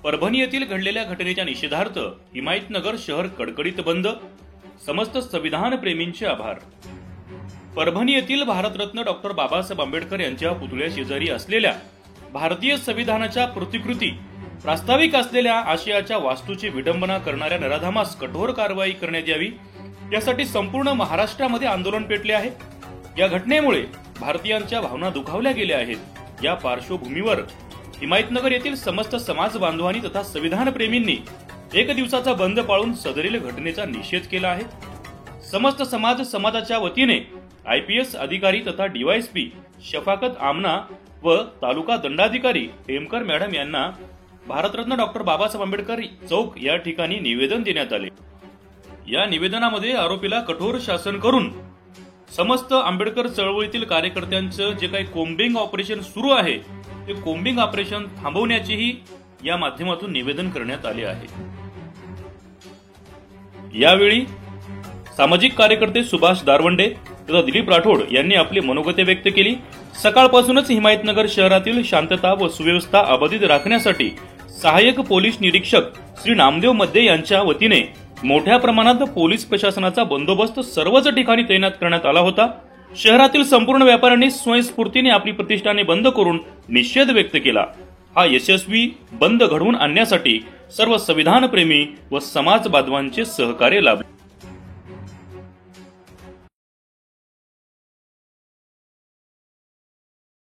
परभणी येथील घडलेल्या घटनेच्या निषेधार्थ हिमायतनगर शहर कडकडीत बंद. समस्त संविधान प्रेमींचे आभार. परभणी येथील भारतरत्न डॉक्टर बाबासाहेब आंबेडकर यांच्या पुतळ्या शेजारी असलेल्या भारतीय संविधानाच्या प्रतिकृती प्रास्ताविक असलेल्या आशयाच्या वास्तूची विडंबना करणाऱ्या नराधमास कठोर कारवाई करण्यात यावी, यासाठी संपूर्ण महाराष्ट्रामध्ये आंदोलन पेटले आहे. या घटनेमुळे भारतीयांच्या भावना दुखावल्या गेल्या आहेत. या पार्श्वभूमीवर हिमायतनगर येथील समस्त समाज बांधवांनी तथा संविधान प्रेमींनी एक दिवसाचा बंद पाळून सदरील घटनेचा निषेध केला आहे. समस्त समाजाच्या वतीने IPS अधिकारी तथा DYSP शफाकत आमना व तालुका दंडाधिकारी टेमकर मॅडम यांना भारतरत्न डॉक्टर बाबासाहेब आंबेडकर चौक या ठिकाणी निवेदन देण्यात आले. या निवेदनामध्ये आरोपीला कठोर शासन करून समस्त आंबेडकर चळवळीतील कार्यकर्त्यांचं जे काही कोम्बिंग ऑपरेशन सुरू आहे ते कोम्बिंग ऑपरेशन थांबवण्याचेही या माध्यमातून निवेदन करण्यात आले आहे. यावेळी सामाजिक कार्यकर्ते सुभाष दारवंडे तथा दिलीप राठोड यांनी आपली मनोगते व्यक्त केली. सकाळपासूनच हिमायतनगर शहरातील शांतता व सुव्यवस्था अबाधित राखण्यासाठी सहाय्यक पोलीस निरीक्षक श्री नामदेव मध्ये यांच्या वतीने मोठ्या प्रमाणात पोलीस प्रशासनाचा बंदोबस्त सर्वच ठिकाणी तैनात करण्यात आला होता. शहरातील संपूर्ण व्यापाऱ्यांनी स्वयंस्फूर्तीने आपली प्रतिष्ठाने बंद करून निषेध व्यक्त केला. हा यशस्वी बंद घडवून आणण्यासाठी सर्व संविधान प्रेमी व समाज बांधवांचे सहकार्य लाभले.